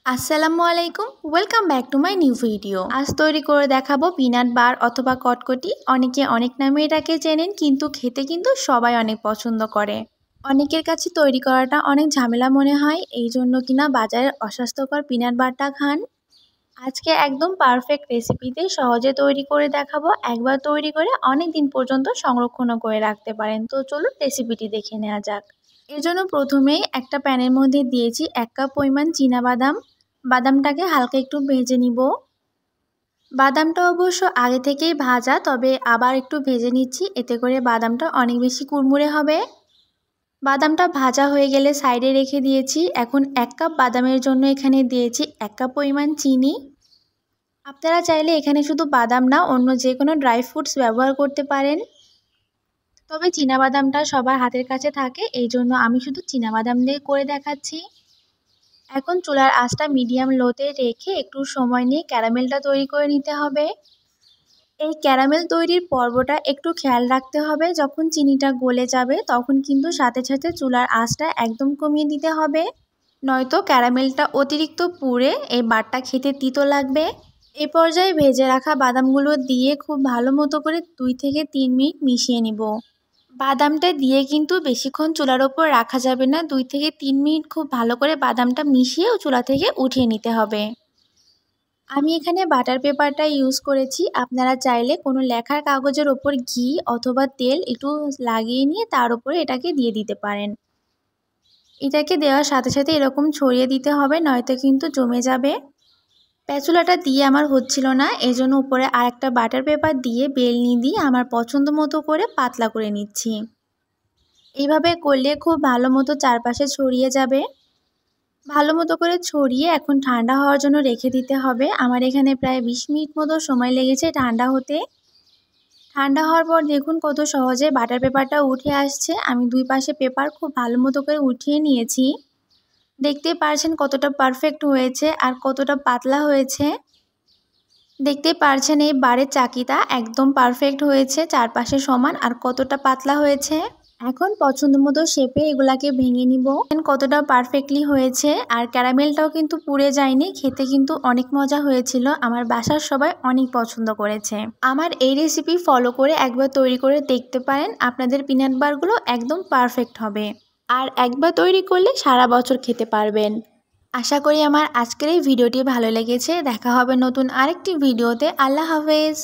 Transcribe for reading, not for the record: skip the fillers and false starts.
আসসালামু আলাইকুম, welcome back to my new video. আজ তৈরি করে দেখাবো পিনাট বার অথবা কটকটি। অনেকে অনেক নামে এটাকে চেনেন, কিন্তু খেতে কিন্তু সবাই অনেক পছন্দ করে। অনেকের কাছে তৈরি করাটা অনেক ঝামেলা মনে হয়, এই জন্য কিনা বাজারের অস্বাস্থ্যকর পিনাট বারটা খান। আজকে একদম পারফেক্ট রেসিপিতে সহজে তৈরি করে দেখাবো। একবার তৈরি করে অনেক দিন পর্যন্ত সংরক্ষণও করে রাখতে পারেন। তো চলুন রেসিপিটি দেখে নেওয়া যাক। এর জন্য প্রথমেই একটা প্যানের মধ্যে দিয়েছি 1 কাপ পরিমাণ চীনাবাদাম। বাদামটাকে হালকা একটু ভেজে নিব। বাদামটা অবশ্য আগে থেকেই ভাজা, তবে আবার একটু ভেজে নিচ্ছি, এতে করে বাদামটা অনেক বেশি কুড়মুড়ে হবে। বাদামটা ভাজা হয়ে গেলে সাইডে রেখে দিয়েছি। এখন 1 কাপ বাদামের জন্য এখানে দিয়েছি 1 কাপ পরিমাণ চিনি। আপনারা চাইলে এখানে শুধু বাদাম না, অন্য যে কোনো ড্রাই ফ্রুটস ব্যবহার করতে পারেন, তবে চীনাবাদামটা সবার হাতের কাছে থাকে, এই জন্য আমি শুধু চীনাবাদাম দিয়ে করে দেখাচ্ছি। এখন চুলার আঁচটা মিডিয়াম লোতে রেখে একটু সময় নিয়ে ক্যারামেলটা তৈরি করে নিতে হবে। এই ক্যারামেল তৈরির পর্বটা একটু খেয়াল রাখতে হবে। যখন চিনিটা গলে যাবে তখন কিন্তু সাথে সাথে চুলার আঁচটা একদম কমিয়ে দিতে হবে, নয়তো ক্যারামেলটা অতিরিক্ত পুড়ে এই বারটা খেতে তিতো লাগবে। এই পর্যায়ে ভেজে রাখা বাদামগুলো দিয়ে খুব ভালো মতো করে 2 থেকে 3 মিনিট মিশিয়ে নিব। বাদামটা দিয়ে কিন্তু বেশিক্ষণ চুলার ওপর রাখা যাবে না। 2 থেকে 3 মিনিট খুব ভালো করে বাদামটা মিশিয়ে চুলা থেকে উঠিয়ে নিতে হবে। আমি এখানে বাটার পেপারটা ইউজ করেছি। আপনারা চাইলে কোনো লেখার কাগজের ওপর ঘি অথবা তেল একটু লাগিয়ে নিয়ে তার উপরে এটাকে দিয়ে দিতে পারেন। এটাকে দেওয়ার সাথে সাথে এরকম ছড়িয়ে দিতে হবে, নয়তো কিন্তু জমে যাবে। প্যাচুলাটা দিয়ে আমার হচ্ছিল না, এজন্য উপরে আরেকটা বাটার পেপার দিয়ে বেলনি দিয়ে আমার পছন্দ মতো করে পাতলা করে নিচ্ছি। এইভাবে করলে খুব ভালো মতো চারপাশে ছড়িয়ে যাবে। ভালো মতো করে ছড়িয়ে এখন ঠান্ডা হওয়ার জন্য রেখে দিতে হবে। আমার এখানে প্রায় 20 মিনিট মতো সময় লেগেছে ঠান্ডা হতে। ঠান্ডা হওয়ার পর দেখুন কত সহজে বাটার পেপারটা উঠে আসছে। আমি 2 পাশে পেপার খুব ভালো মতো করে উঠিয়ে নিয়েছি। দেখতে পারছেন কতটা পারফেক্ট হয়েছে আর কতটা পাতলা হয়েছে। দেখতে পারছেন এই বারের চাকিটা একদম পারফেক্ট হয়েছে, চারপাশে সমান আর কতটা পাতলা হয়েছে। এখন পছন্দ মতো শেপে এগুলাকে ভেঙে নিব। কতটা পারফেক্টলি হয়েছে আর ক্যারামেলটাও কিন্তু পুড়ে যায়নি, খেতে কিন্তু অনেক মজা হয়েছিল। আমার বাসার সবাই অনেক পছন্দ করেছে। আমার এই রেসিপি ফলো করে একবার তৈরি করে দেখতে পারেন, আপনাদের পিনাট বারগুলো একদম পারফেক্ট হবে। আর একবার তৈরি করলে সারা বছর খেতে পারবেন। আশা করি আমার আজকের এই ভিডিওটি ভালো লেগেছে। দেখা হবে নতুন আরেকটি ভিডিওতে। আল্লাহ হাফেজ।